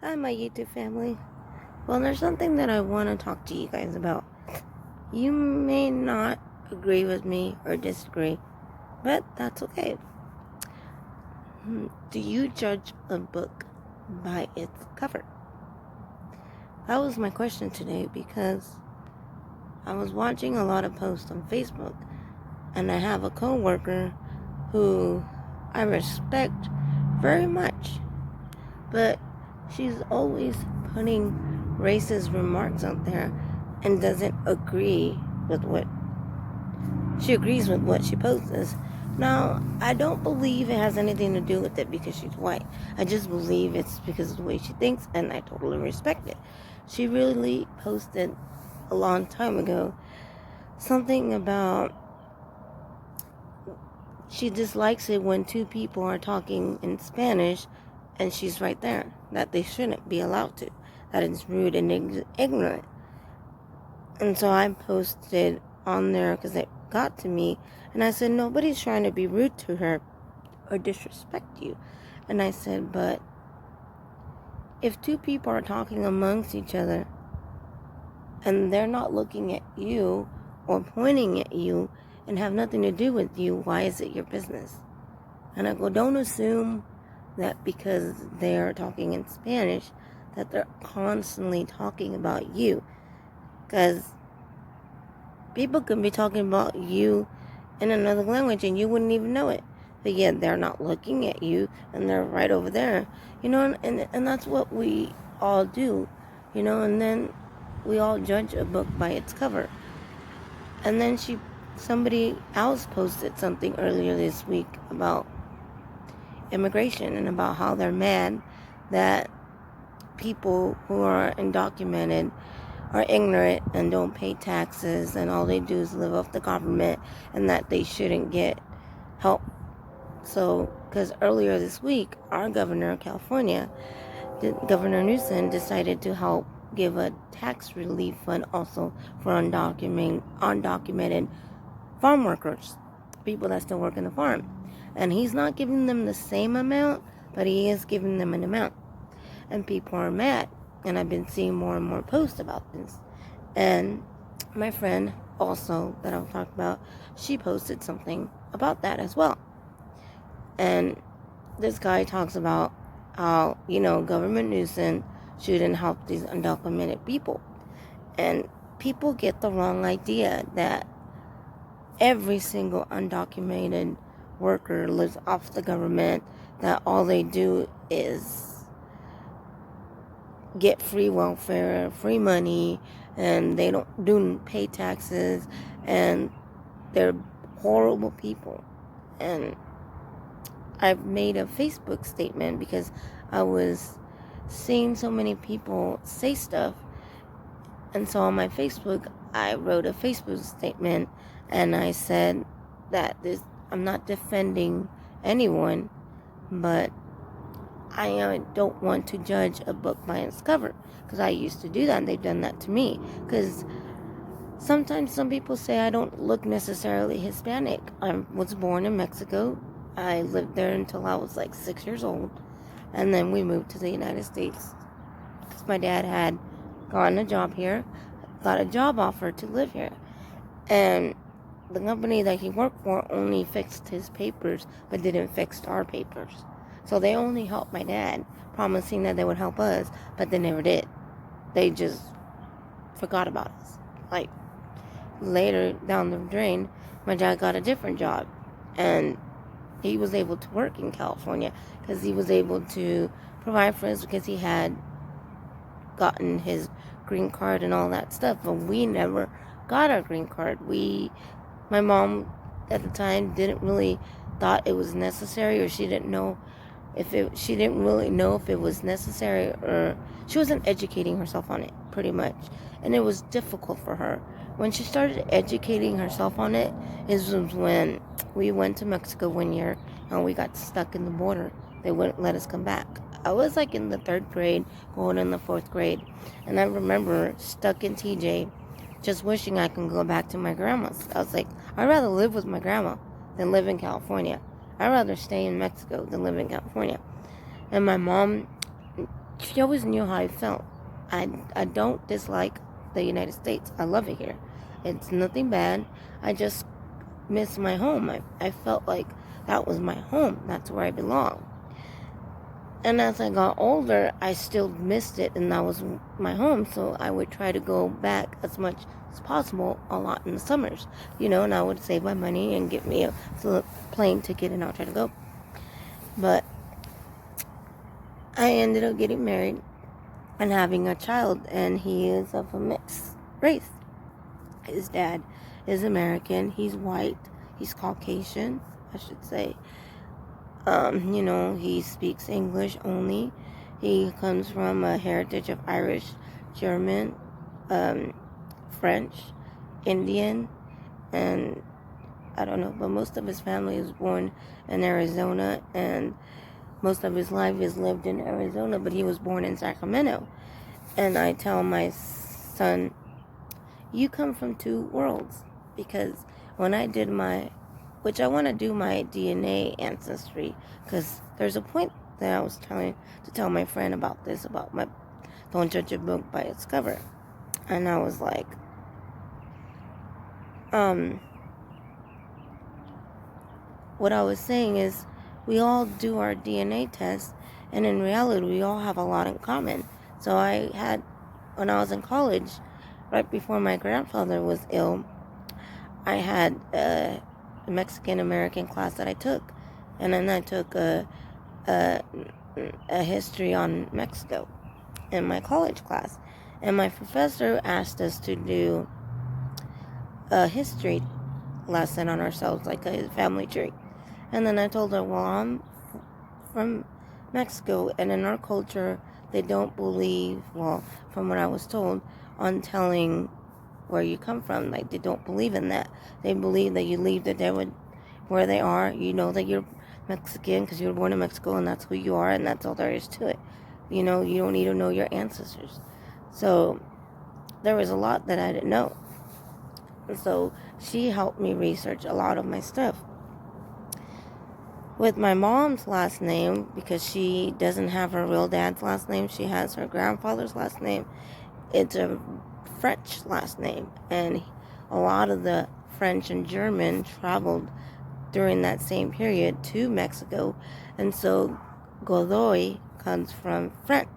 Hi, my YouTube family. Well, there's something that I want to talk to you guys about. You may not agree with me or disagree, but that's okay. Do you judge a book by its cover? That was my question today because I was watching a lot of posts on Facebook, and I have a coworker who I respect very much, but she's always putting racist remarks out there and doesn't agree with what she agrees with what she posts. Now, I don't believe it has anything to do with it because she's white. I just believe it's because of the way she thinks, and I totally respect it. She really posted a long time ago something about she dislikes it when two people are talking in Spanish and she's right there, that they shouldn't be allowed to, that it's rude and ignorant. And so I posted on there because it got to me, and I said, nobody's trying to be rude to her or disrespect you. And I said, but if two people are talking amongst each other and they're not looking at you or pointing at you and have nothing to do with you, why is it your business? And I go, don't assume that because they're talking in Spanish that they're constantly talking about you, because people can be talking about you in another language and you wouldn't even know it. But yet they're not looking at you and they're right over there. And that's what we all do. And then we all judge a book by its cover. And then somebody else posted something earlier this week about immigration and about how they're mad that people who are undocumented are ignorant and don't pay taxes and all they do is live off the government and that they shouldn't get help. So, because earlier this week, our governor of California, Governor Newsom, decided to help give a tax relief fund also for undocumented farm workers, people that still work in the farm. And he's not giving them the same amount, but he is giving them an amount. And people are mad. And I've been seeing more and more posts about this. And my friend also that I'll talk about, she posted something about that as well. And this guy talks about how, government nuisance shouldn't help these undocumented people. And people get the wrong idea that every single undocumented worker lives off the government, that all they do is get free welfare, free money, and they don't pay taxes, and they're horrible people. And I've made a Facebook statement because I was seeing so many people say stuff, and so on my Facebook I wrote a Facebook statement and I said that I'm not defending anyone, but I don't want to judge a book by its cover, because I used to do that and they've done that to me. Because sometimes some people say I don't look necessarily Hispanic. I was born in Mexico. I lived there until I was like 6 years old, and then we moved to the United States because my dad had gotten a job here, got a job offer to live here, and the company that he worked for only fixed his papers but didn't fix our papers. So they only helped my dad, promising that they would help us, but they never did. They just forgot about us. Like, later down the drain, my dad got a different job, and he was able to work in California because he was able to provide for us because he had gotten his green card and all that stuff. But we never got our green card. My mom at the time didn't really thought it was necessary, or she didn't really know if it was necessary, or she wasn't educating herself on it, pretty much. And it was difficult for her. When she started educating herself on it, was when we went to Mexico one year and we got stuck in the border. They wouldn't let us come back. I was like in the 3rd grade, going in the 4th grade, and I remember stuck in TJ, just wishing I could go back to my grandma's. I was like, I'd rather live with my grandma than live in California. I'd rather stay in Mexico than live in California. And my mom she always knew how I felt. I don't dislike the United States. I love it here. It's nothing bad. I just miss my home. I felt like that was my home. That's where I belong. And as I got older, I still missed it, and that was my home. So I would try to go back as much as possible, a lot in the summers, and I would save my money and get me a plane ticket, and I'll try to go. But I ended up getting married and having a child, and he is of a mixed race. His dad is American. He's white. He's Caucasian, I should say. He speaks English only. He comes from a heritage of Irish, German, French, Indian, and I don't know, but most of his family is born in Arizona, and most of his life is lived in Arizona, but he was born in Sacramento. And I tell my son, you come from two worlds, because when I did which I want to do my DNA ancestry, because there's a point that I was trying to tell my friend about this, about my don't judge a book by its cover. And I was like, what I was saying is, we all do our DNA test, and in reality, we all have a lot in common. So when I was in college, right before my grandfather was ill, I had a Mexican-American class that I took, and then I took a history on Mexico in my college class, and my professor asked us to do a history lesson on ourselves, like a family tree. And then I told her, well, I'm from Mexico, and in our culture, they don't believe, well, from what I was told, on telling where you come from. Like, they don't believe in that. They believe that you leave the dead where they are. You know that you're Mexican because you were born in Mexico, and that's who you are, and that's all there is to it. You don't need to know your ancestors. So there was a lot that I didn't know. And so she helped me research a lot of my stuff. With my mom's last name, because she doesn't have her real dad's last name, she has her grandfather's last name. It's a French last name, and a lot of the French and German traveled during that same period to Mexico, and so Godoy comes from French.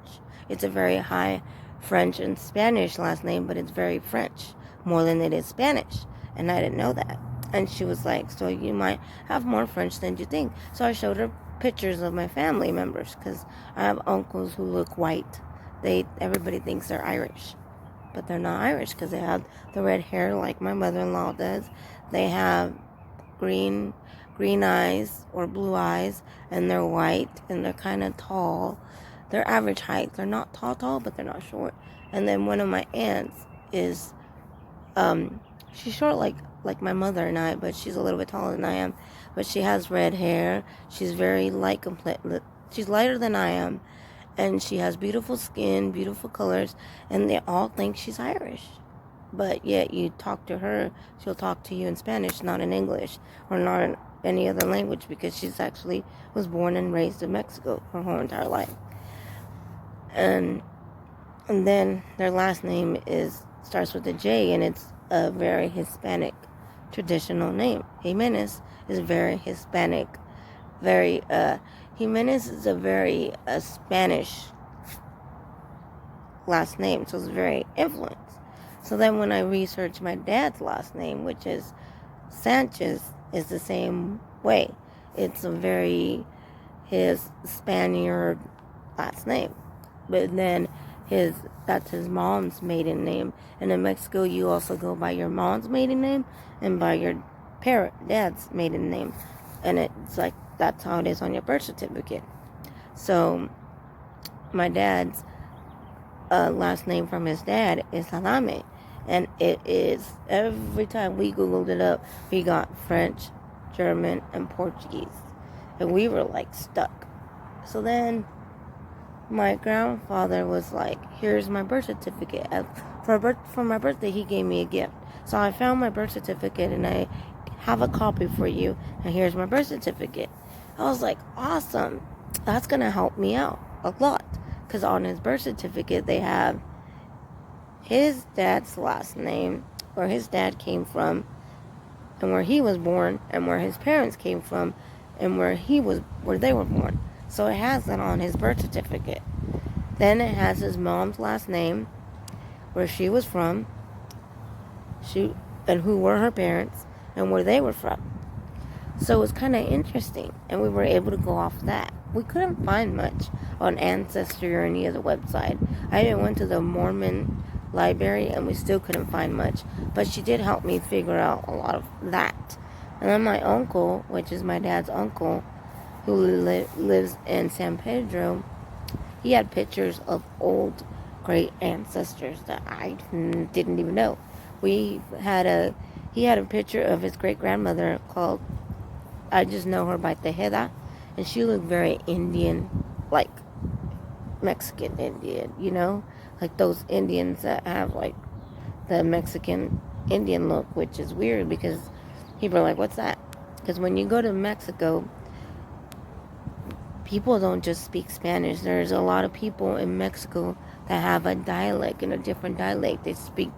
It's a very high French and Spanish last name, but it's very French, more than it is Spanish, and I didn't know that. And she was like, so you might have more French than you think. So I showed her pictures of my family members, because I have uncles who look white. Everybody thinks they're Irish, but they're not Irish, because they have the red hair like my mother-in-law does. They have green eyes or blue eyes, and they're white, and they're kind of tall. They're average height. They're not tall, but they're not short. And then one of my aunts is, she's short like my mother and I, but she's a little bit taller than I am. But she has red hair. She's very light complexion. She's lighter than I am. And she has beautiful skin, beautiful colors, and they all think she's Irish. But yet you talk to her, she'll talk to you in Spanish, not in English, or not in any other language, because she's actually was born and raised in Mexico her whole entire life. And then their last name starts with a J, and it's a very Hispanic traditional name. Jimenez is very Hispanic, Jimenez is a very Spanish last name, so it's very influenced. So then when I researched my dad's last name, which is Sanchez, is the same way. It's his Spaniard last name. But then that's his mom's maiden name. And in Mexico, you also go by your mom's maiden name and by your dad's maiden name. And it's like, that's how it is on your birth certificate. So my dad's last name from his dad is Salame. And it is, every time we Googled it up, we got French, German, and Portuguese. And we were like stuck. So then my grandfather was like, here's my birth certificate. For my birthday, he gave me a gift. So I found my birth certificate, and I have a copy for you, and here's my birth certificate. I was like, awesome. That's going to help me out a lot, because on his birth certificate they have his dad's last name, where his dad came from, and where he was born, and where his parents came from, and where they were born. So it has that on his birth certificate. Then it has his mom's last name, where she was from, and who were her parents, and where they were from. So it was kind of interesting, and we were able to go off that. We couldn't find much on Ancestry or any other website. I even went to the Mormon library, and we still couldn't find much. But she did help me figure out a lot of that. And then my uncle, which is my dad's uncle, who lives in San Pedro, he had pictures of old great ancestors that I didn't even know. He had a picture of his great grandmother called, I just know her by Tejeda, and she looked very Indian, like Mexican Indian, like those Indians that have like the Mexican Indian look, which is weird because people are like, what's that? Because when you go to Mexico, people don't just speak Spanish. There's a lot of people in Mexico that have a dialect, and a different dialect. They speak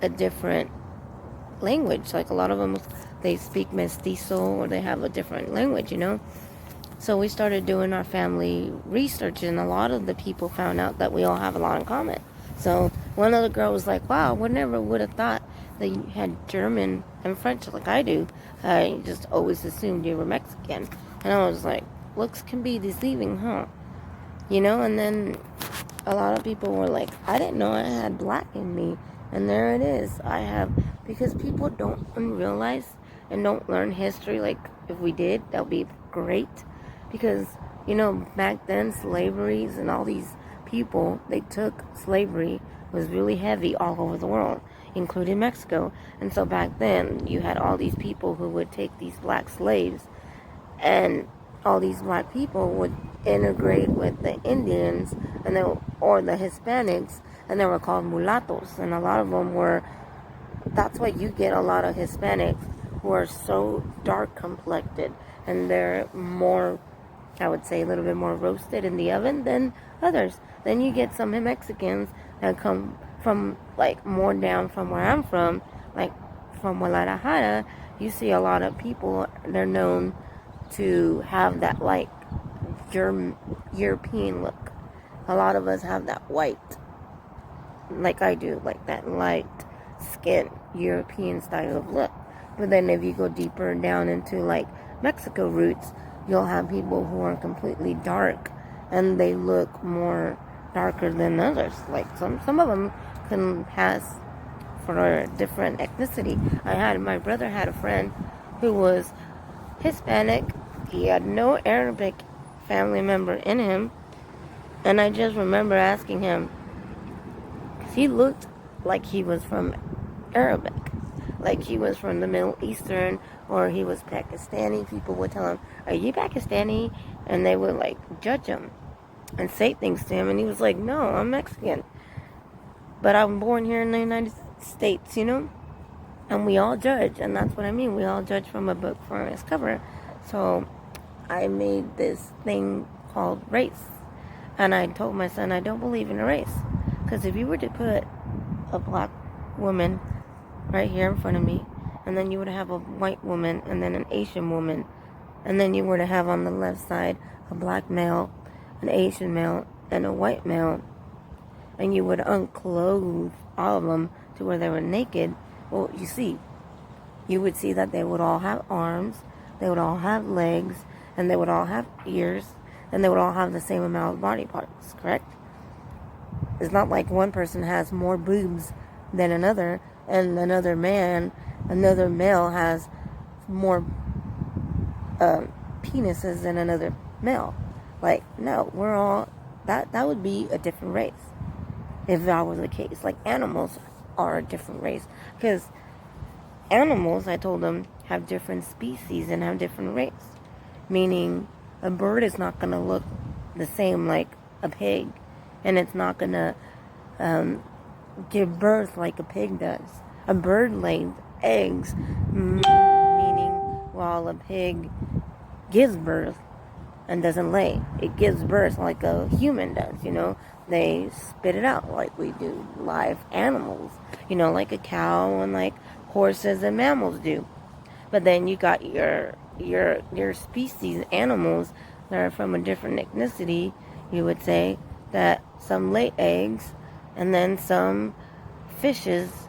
a different language. Like a lot of them, they speak mestizo, or they have a different language, So we started doing our family research, and a lot of the people found out that we all have a lot in common. So one of the girls was like, wow, I never would have thought that you had German and French like I do. I just always assumed you were Mexican. And I was like, looks can be deceiving, huh? And then a lot of people were like, I didn't know I had black in me. And there it is. I have, because people don't realize and don't learn history. Like, if we did, that would be great. Because, back then, slaveries and all these people, they took slavery, was really heavy all over the world, including Mexico. And so back then, you had all these people who would take these black slaves, and all these black people would integrate with the Indians or the Hispanics, and they were called mulattoes. And a lot of them that's why you get a lot of Hispanics who are so dark complected, and they're more, I would say, a little bit more roasted in the oven than others. Then you get some Mexicans that come from, like, more down from where I'm from, like from Guadalajara. You see a lot of people, they're known to have that, like, European look. A lot of us have that white, like I do, like that light skin, European style of look. But then if you go deeper down into, like, Mexico roots, you'll have people who are completely dark, and they look more darker than others. Like some of them can pass for a different ethnicity. My brother had a friend who was Hispanic. He had no Arabic family member in him, and I just remember asking him, because he looked like he was from Arabic, like he was from the Middle Eastern, or he was Pakistani. People would tell him, are you Pakistani? And they would, like, judge him and say things to him, and he was like, no, I'm Mexican, but I'm born here in the United States, and we all judge, and that's what I mean. We all judge from a book from its cover. So I made this thing called race, and I told my son, I don't believe in a race, because if you were to put a black woman right here in front of me, and then you were to have a white woman, and then an Asian woman, and then you were to have on the left side a black male, an Asian male, and a white male, and you would unclothe all of them to where they were naked, well, you would see that they would all have arms, they would all have legs, and they would all have ears, and they would all have the same amount of body parts, correct? It's not like one person has more boobs than another, and another male has more penises than another male. Like, no, we're all, that would be a different race if that was the case. Like, animals are a different race, because animals, I told them, have different species and have different race. Meaning, a bird is not going to look the same like a pig, and it's not going to give birth like a pig does. A bird lays eggs, meaning while a pig gives birth, and doesn't lay. It gives birth like a human does, They spit it out like we do live animals, like a cow and like horses and mammals do. But then you got your species animals that are from a different ethnicity, you would say, that some lay eggs, and then some fishes,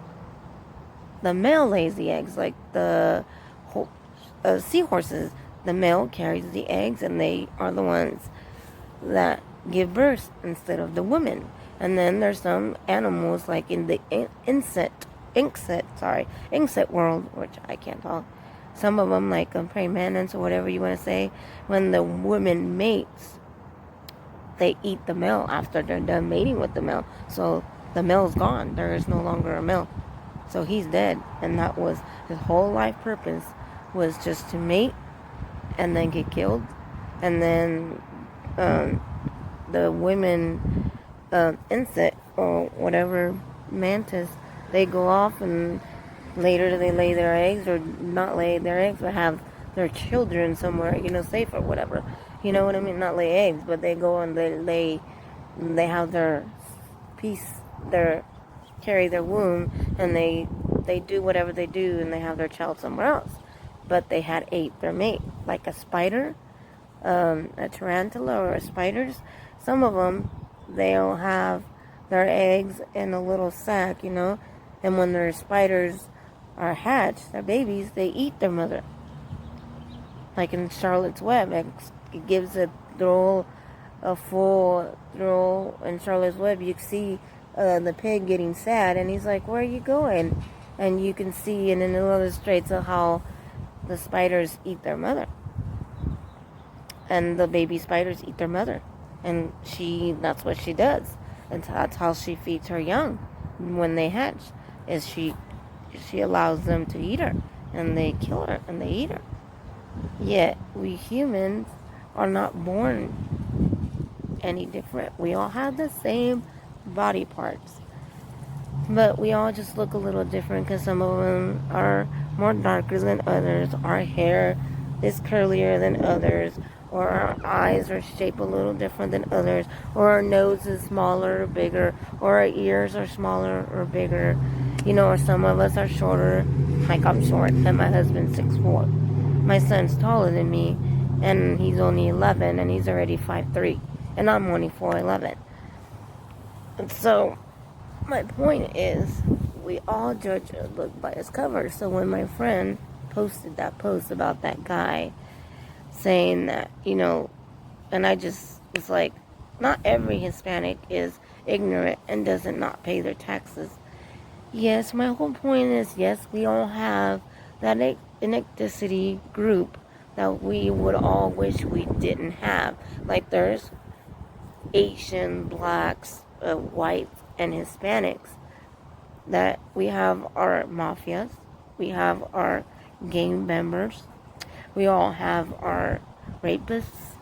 the male lays the eggs, like the seahorses. The male carries the eggs, and they are the ones that give birth instead of the women. And then there's some animals, like in the insect world, which I can't talk. Some of them, like praying mantis or whatever you want to say, when the woman mates, they eat the male after they're done mating with the male. So the male's gone. There is no longer a male. So he's dead. And that was his whole life purpose, was just to mate and then get killed. And then the women insect or whatever mantis, they go off and later they lay their eggs, or not lay their eggs, but have their children somewhere, safe or whatever. You know what I mean? Not lay eggs, but they go and they have their carry their womb, and they do whatever they do, and they have their child somewhere else. But they had ate their mate, like a spider, a tarantula, or spiders. Some of them, they'll have their eggs in a little sack, and when their spiders are hatched, their babies, they eat their mother. Like in Charlotte's Web, it gives a full throw in Charlotte's Web. You see the pig getting sad, and he's like, "Where are you going?" And you can see, and then it illustrates of how the spiders eat their mother, and the baby spiders eat their mother, and that's what she does, and that's how she feeds her young when they hatch. Is she allows them to eat her, and they kill her and they eat her. Yet we humans are not born any different. We all have the same body parts, but we all just look a little different, because some of them are more darker than others. Our hair is curlier than others, or our eyes are shaped a little different than others, or our nose is smaller or bigger, or our ears are smaller or bigger, or some of us are shorter. Like I'm short, and my husband's 6'4". My son's taller than me, and he's only 11, and he's already 5'3", and I'm only 4'11". And so my point is, we all judge a book by its cover. So when my friend posted that post about that guy saying that, and I just was like, not every Hispanic is ignorant and doesn't not pay their taxes. Yes, my whole point is, yes, we all have that ethnicity group that we would all wish we didn't have. Like there's Asian, blacks, whites, and Hispanics. That we have our mafias, we have our gang members, we all have our rapists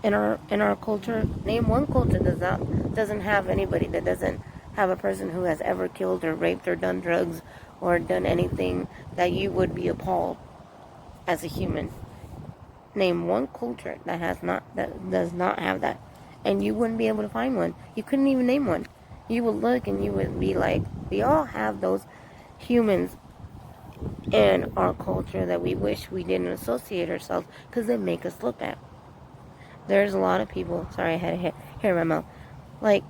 in our culture. Name one culture doesn't have anybody, that doesn't have a person who has ever killed or raped or done drugs or done anything that you would be appalled as a human. Name one culture that does not have that, and you wouldn't be able to find one. You couldn't even name one. You would look and you would be like, we all have those humans in our culture that we wish we didn't associate ourselves, because they make us look bad. There's a lot of people, sorry, I had hair in my mouth. Like,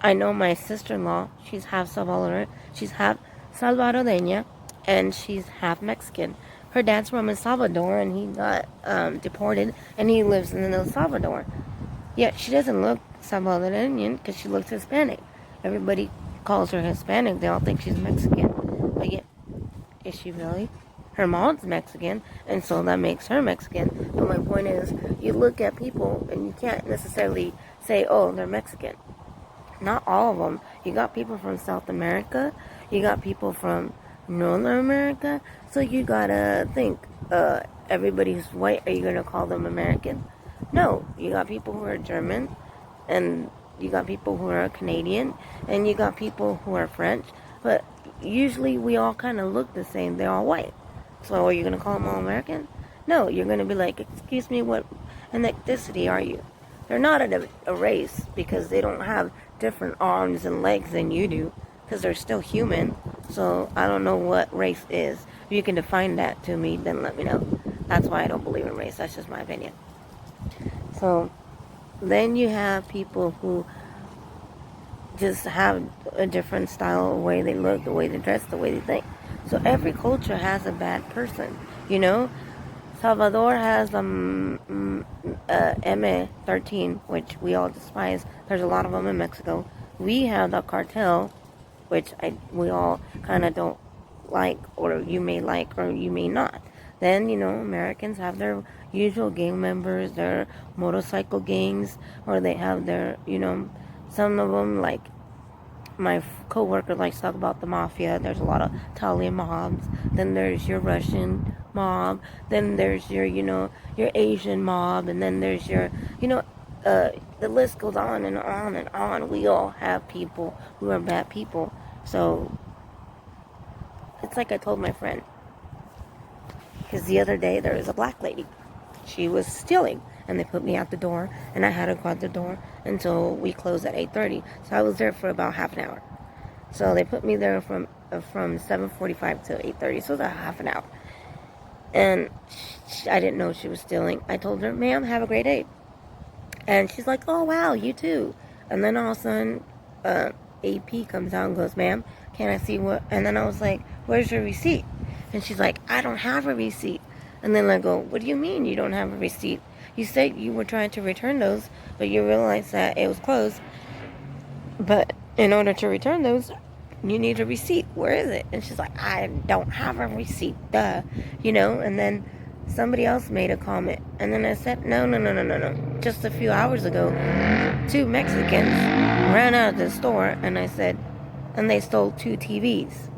I know my sister-in-law, she's half Salvadoreña, and she's half Mexican. Her dad's from El Salvador, and he got deported, and he lives in El Salvador. Yet she doesn't look Salvadorian, because she looks Hispanic. Everybody calls her Hispanic. They all think she's Mexican. But yet, is she really? Her mom's Mexican, and so that makes her Mexican. But my point is, you look at people, and you can't necessarily say, oh, they're Mexican. Not all of them. You got people from South America. You got people from North America. So you gotta think, everybody who's white, are you gonna call them American? No. You got people who are German, and you got people who are Canadian, and you got people who are French. But usually we all kind of look the same. They're all white. So are you gonna call them all American? No. You're gonna be like, excuse me, what ethnicity are you? They're not a race because they don't have different arms and legs than you do because they're still human. So I don't know what race is. If you can define that to me, then let me know. That's why I don't believe in race. That's just my opinion. So then you have people who just have a different style, the way they look, the way they dress, the way they think. So every culture has a bad person, you know. Salvador has M13, which we all despise. There's a lot of them in Mexico. We have the cartel, which we all kind of don't like, or you may like, or you may not. Then, Americans have their usual gang members, their motorcycle gangs, or they have their, some of them, like my coworker likes to talk about the mafia. There's a lot of Italian mobs. Then there's your Russian mob. Then there's your, your Asian mob. And then there's your, the list goes on and on and on. We all have people who are bad people. So it's like I told my friend. Because the other day there was a black lady. She was stealing. And they put me out the door. And I had to go out the door until we closed at 8:30. So I was there for about half an hour. So they put me there from 7:45 to 8:30. So it was a half an hour. And I didn't know she was stealing. I told her, ma'am, have a great day. And she's like, oh, wow, you too. And then all of a sudden, AP comes out and goes, ma'am, can I see what? And then I was like, where's your receipt? And she's like, I don't have a receipt. And then I go, what do you mean you don't have a receipt? You said you were trying to return those, but you realized that it was closed. But in order to return those, you need a receipt. Where is it? And she's like, I don't have a receipt, duh. And then somebody else made a comment. And then I said, no. Just a few hours ago, 2 Mexicans ran out of the store, and I said, and they stole 2 TVs.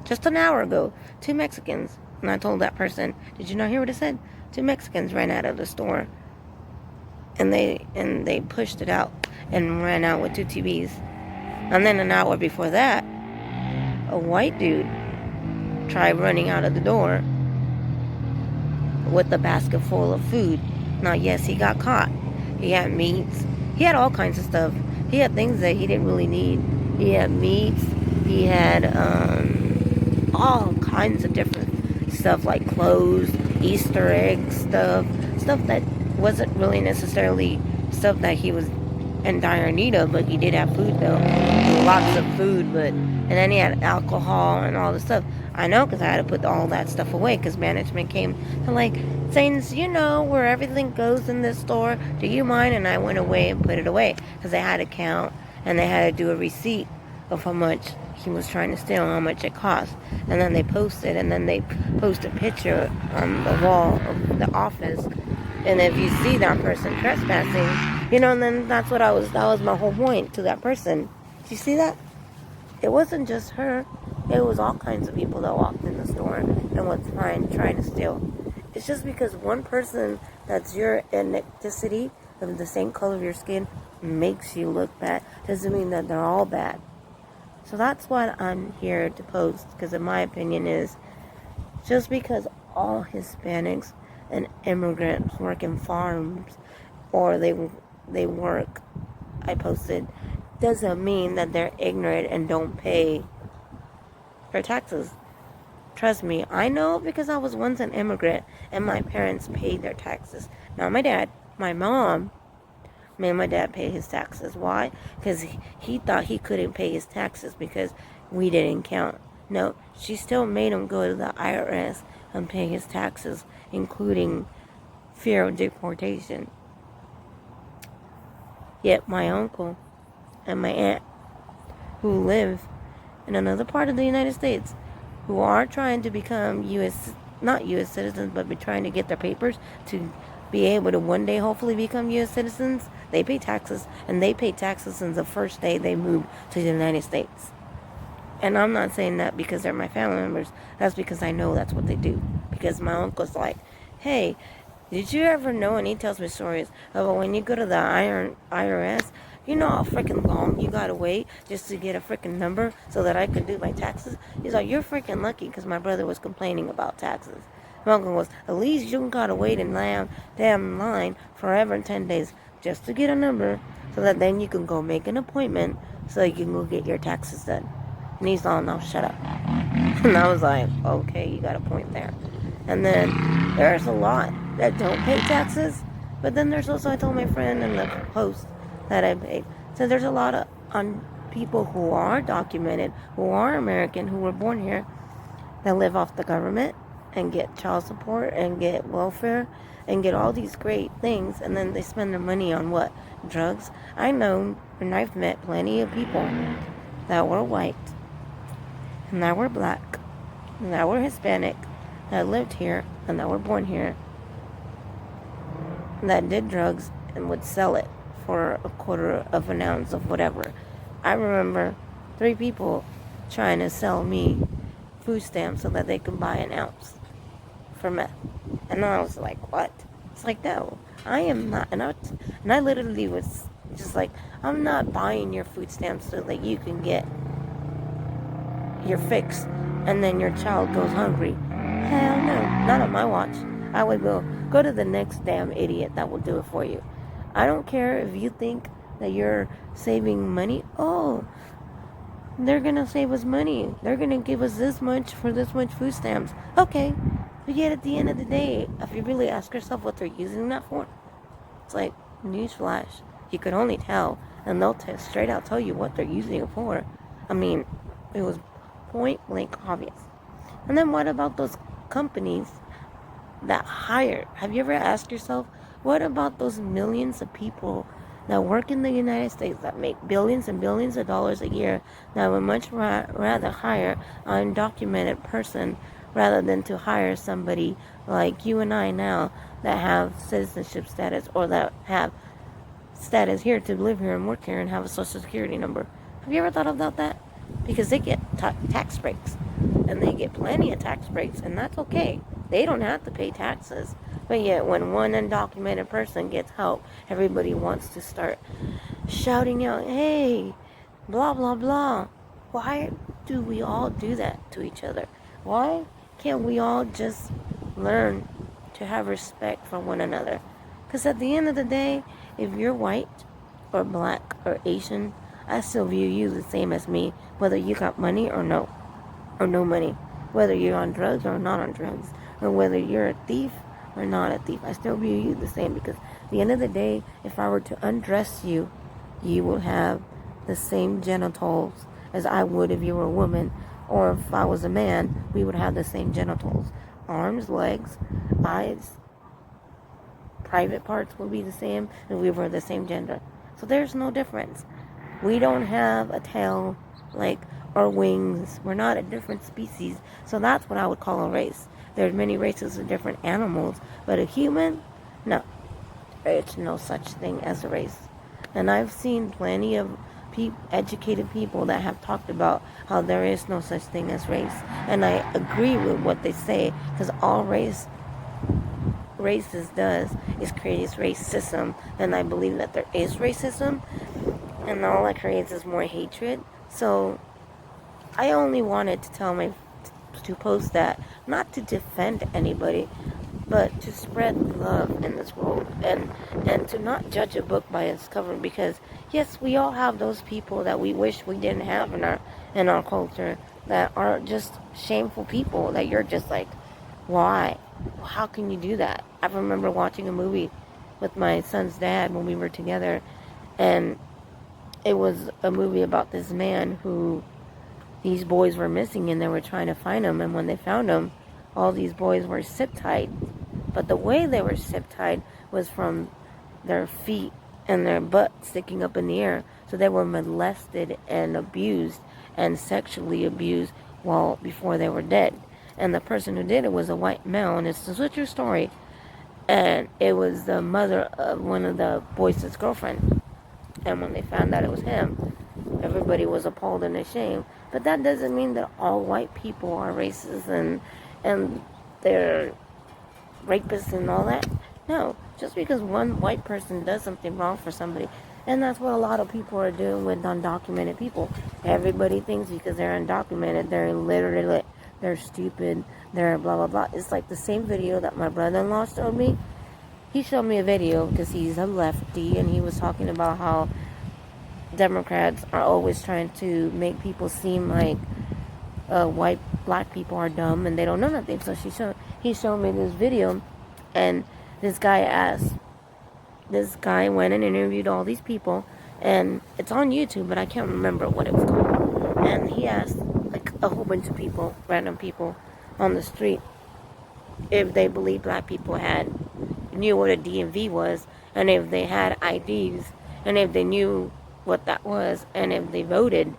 Just an hour ago, 2 Mexicans. And I told that person, did you not hear what I said? 2 Mexicans ran out of the store. And they pushed it out and ran out with 2 TVs. And then an hour before that, a white dude tried running out of the door with a basket full of food. Now, yes, he got caught. He had meats. He had all kinds of stuff. He had things that he didn't really need. He had meats. He had all kinds of different stuff like clothes, Easter eggs stuff that wasn't really necessarily stuff that he was in dire need of, but he did have food though. Lots of food, and then he had alcohol and all this stuff. I know because I had to put all that stuff away because management came to saying, where everything goes in this store, do you mind? And I went away and put it away because they had to count and they had to do a receipt of how much he was trying to steal, how much it cost. And then they post a picture on the wall of the office. And if you see that person trespassing, and then that was my whole point to that person. Did you see that? It wasn't just her. It was all kinds of people that walked in the store and was trying to steal. It's just because one person that's your ethnicity, of the same color of your skin, makes you look bad. Doesn't mean that they're all bad. So that's what I'm here to post, because in my opinion is, just because all Hispanics and immigrants work in farms, or they work, I posted, doesn't mean that they're ignorant and don't pay their taxes. Trust me, I know because I was once an immigrant and my parents paid their taxes. Not my dad, my mom made my dad pay his taxes. Why? Because he thought he couldn't pay his taxes because we didn't count. No, she still made him go to the IRS and pay his taxes, including fear of deportation. Yet my uncle and my aunt, who live in another part of the United States, who are trying to become not U.S. citizens, but be trying to get their papers to be able to one day hopefully become U.S. citizens, they pay taxes, and they pay taxes since the first day they moved to the United States. And I'm not saying that because they're my family members. That's because I know that's what they do. Because my uncle's like, hey, did you ever know, and he tells me stories about when you go to the IRS, you know how freaking long you gotta wait just to get a freaking number so that I could do my taxes? He's like, you're freaking lucky, because my brother was complaining about taxes. My uncle goes, at least you gotta wait in damn line forever 10 days just to get a number so that then you can go make an appointment so you can go get your taxes done. And he's all, no, shut up. And I was like, okay, you got a point there. And then there's a lot that don't pay taxes, but then there's also, I told my friend in the post that I paid, so there's a lot of people who are documented, who are American, who were born here, that live off the government and get child support and get welfare and get all these great things, and then they spend their money on what? Drugs. I know, and I've met plenty of people that were white and that were black and that were Hispanic that lived here and that were born here that did drugs and would sell it for a quarter of an ounce of whatever. I remember 3 people trying to sell me food stamps so that they could buy an ounce for meth. And I was like, what? It's like, no, I am not. And I literally was just like, I'm not buying your food stamps so that you can get your fix and then your child goes hungry. Hell no, not on my watch. I would go to the next damn idiot that will do it for you. I don't care if you think that you're saving money. Oh, they're gonna save us money. They're gonna give us this much for this much food stamps. Okay, but yet at the end of the day, if you really ask yourself what they're using that for, it's like, newsflash, you could only tell, and they'll straight out tell you what they're using it for. I mean, it was point blank obvious. And then what about those companies that hire? Have you ever asked yourself, what about those millions of people that work in the United States that make billions and billions of dollars a year that would much rather hire an undocumented person rather than to hire somebody like you and I now that have citizenship status or that have status here to live here and work here and have a social security number? Have you ever thought about that? Because they get tax breaks, and they get plenty of tax breaks, and that's okay. They don't have to pay taxes. But yet when one undocumented person gets help, everybody wants to start shouting out, hey, blah, blah, blah. Why do we all do that to each other? Why can't we all just learn to have respect for one another? Because at the end of the day, if you're white or black or Asian, I still view you the same as me, whether you got money or no money, whether you're on drugs or not on drugs, or whether you're a thief or not a thief. I still view you the same, because at the end of the day, if I were to undress you, you would have the same genitals as I would if you were a woman, or if I was a man, we would have the same genitals. Arms, legs, eyes, private parts would be the same if we were the same gender. So there's no difference. We don't have a tail, or wings. We're not a different species. So that's what I would call a race. There's many races of different animals, but a human, no. There's no such thing as a race. And I've seen plenty of educated people that have talked about how there is no such thing as race. And I agree with what they say, because all races does is create racism, and I believe that there is racism, and all it creates is more hatred. So I only wanted to post that, not to defend anybody, but to spread love in this world, and to not judge a book by its cover. Because yes, we all have those people that we wish we didn't have in our culture, that are just shameful people that you're just like, why? How can you do that? I remember watching a movie with my son's dad when we were together, and it was a movie about this man who these boys were missing, and they were trying to find him. And when they found him, all these boys were zip-tied. But the way they were zip-tied was from their feet and their butt sticking up in the air. So they were molested and abused and sexually abused before they were dead. And the person who did it was a white male, and it's a true story. And it was the mother of one of the boys' girlfriend. And when they found out it was him, everybody was appalled and ashamed. But that doesn't mean that all white people are racist and they're rapists and all that. No, just because one white person does something wrong for somebody, and that's what a lot of people are doing with undocumented people. Everybody thinks because they're undocumented, they're they're stupid, they're blah blah blah. It's like the same video that my brother-in-law showed me. He showed me a video because he's a lefty, and he was talking about how Democrats are always trying to make people seem like white black people are dumb and they don't know nothing. So he showed me this video, and this guy went and interviewed all these people, and it's on YouTube, but I can't remember what it was called. And he asked like a whole bunch of people, random people on the street, if they believed black people knew what a DMV was, and if they had IDs, and if they knew what that was, and if they voted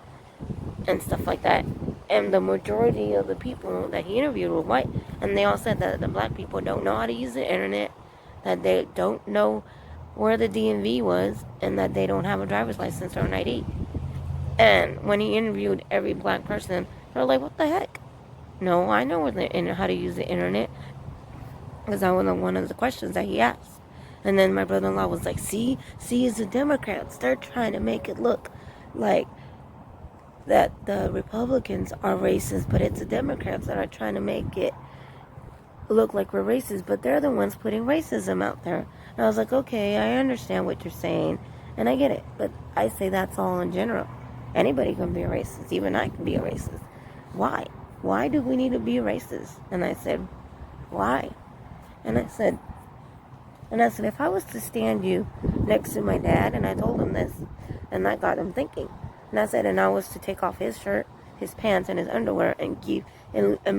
and stuff like that. And the majority of the people that he interviewed were white, and they all said that the black people don't know how to use the internet, that they don't know where the DMV was, and that they don't have a driver's license or an ID. And when he interviewed every black person, they're like, what the heck? No, I know how to use the internet, because that was one of the questions that he asked. And then my brother-in-law was like, see, it's the Democrats. They're trying to make it look like that the Republicans are racist, but it's the Democrats that are trying to make it look like we're racist, but they're the ones putting racism out there. And I was like, okay, I understand what you're saying, and I get it, but I say that's all in general. Anybody can be a racist. Even I can be a racist. Why? Why do we need to be racist? And I said, why? And I said, if I was to stand you next to my dad, and I told him this, and that got him thinking. And I said, and I was to take off his shirt, his pants, and his underwear, and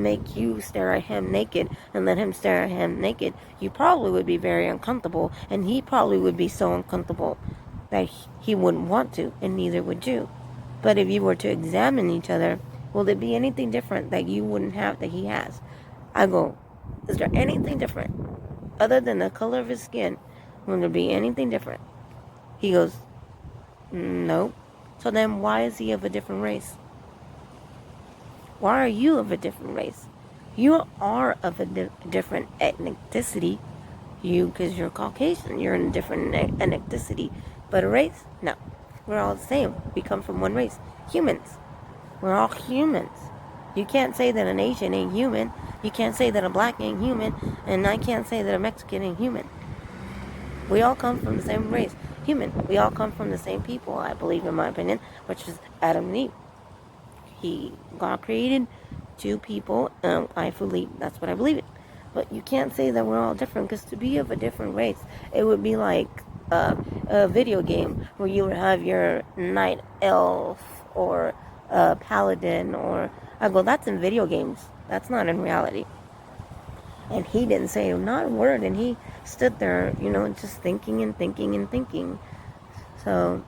make you stare at him naked, and let him stare at him naked, you probably would be very uncomfortable, and he probably would be so uncomfortable that he wouldn't want to, and neither would you. But if you were to examine each other, will there be anything different that you wouldn't have that he has? I go, is there anything different other than the color of his skin? Will there be anything different? He goes, no. So then why is he of a different race? Why are you of a different race? You are of a different ethnicity. Because you're Caucasian, you're in a different ethnicity. But a race? No. We're all the same. We come from one race. Humans. We're all humans. You can't say that an Asian ain't human. You can't say that a black ain't human. And I can't say that a Mexican ain't human. We all come from the same race. Human. We all come from the same people, I believe, in my opinion, which is Adam and Eve. God created two people, and I believe that's what I believe in. But you can't say that we're all different, because to be of a different race, it would be like a video game where you would have your night elf or a paladin, or I go, that's in video games. That's not in reality. And he didn't say not a word, and he stood there, just thinking and thinking and thinking. So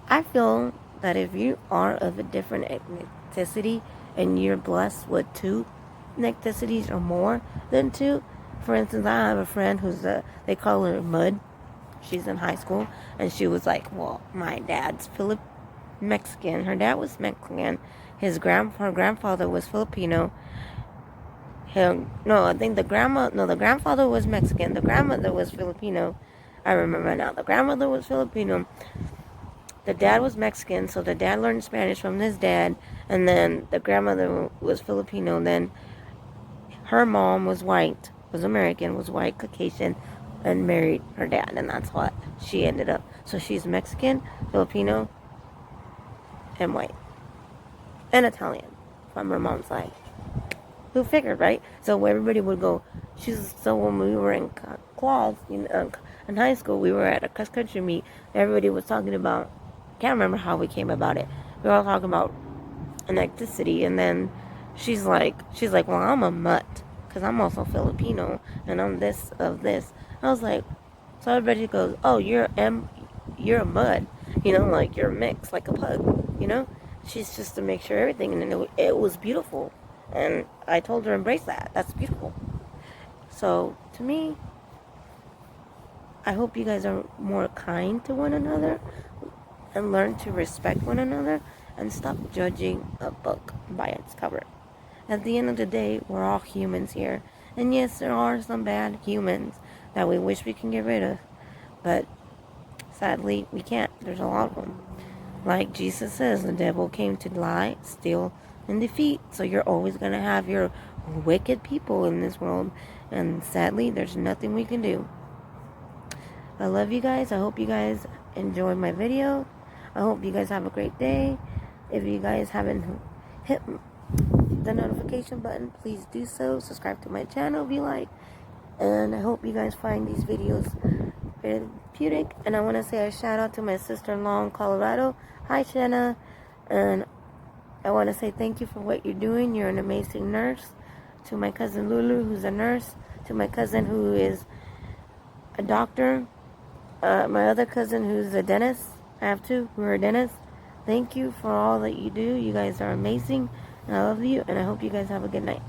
I feel that if you are of a different ethnicity and you're blessed with two ethnicities or more than two, for instance, I have a friend who's they call her Mud. She's in high school, and she was like, well, my dad's Mexican. Her dad was Mexican. Her grandfather was Filipino. The grandfather was Mexican. The grandmother was Filipino. I remember now. The grandmother was Filipino. The dad was Mexican, so the dad learned Spanish from his dad, and then the grandmother was Filipino. Then her mom was white, was American, was white, Caucasian, and married her dad, and that's what she ended up. So she's Mexican, Filipino, and white, and Italian from her mom's side. Who figured, right? So everybody would go. So when we were in class, in high school, we were at a cross country meet. Everybody was talking about. Can't remember how we came about it. We were all talking about an ethnicity, and then she's like, well, I'm a mutt because I'm also Filipino, and I'm this of this. I was like, so everybody goes, oh, you're a mud, like you're a mix, like a pug, She's just to make sure everything, and it was beautiful. And I told her, embrace that. That's beautiful. So, to me, I hope you guys are more kind to one another and learn to respect one another and stop judging a book by its cover. At the end of the day, we're all humans here. And yes, there are some bad humans that we wish we can get rid of. But sadly, we can't. There's a lot of them. Like Jesus says, the devil came to lie, steal, and defeat. So you're always going to have your wicked people in this world. And sadly, there's nothing we can do. I love you guys. I hope you guys enjoyed my video. I hope you guys have a great day. If you guys haven't hit the notification button, please do so. Subscribe to my channel if you like. And I hope you guys find these videos therapeutic. And I want to say a shout out to my sister-in-law in Colorado. Hi, Shanna. And I want to say thank you for what you're doing. You're an amazing nurse. To my cousin Lulu, who's a nurse. To my cousin who is a doctor. My other cousin who's a dentist. I have two who are dentists. Thank you for all that you do. You guys are amazing. And I love you. And I hope you guys have a good night.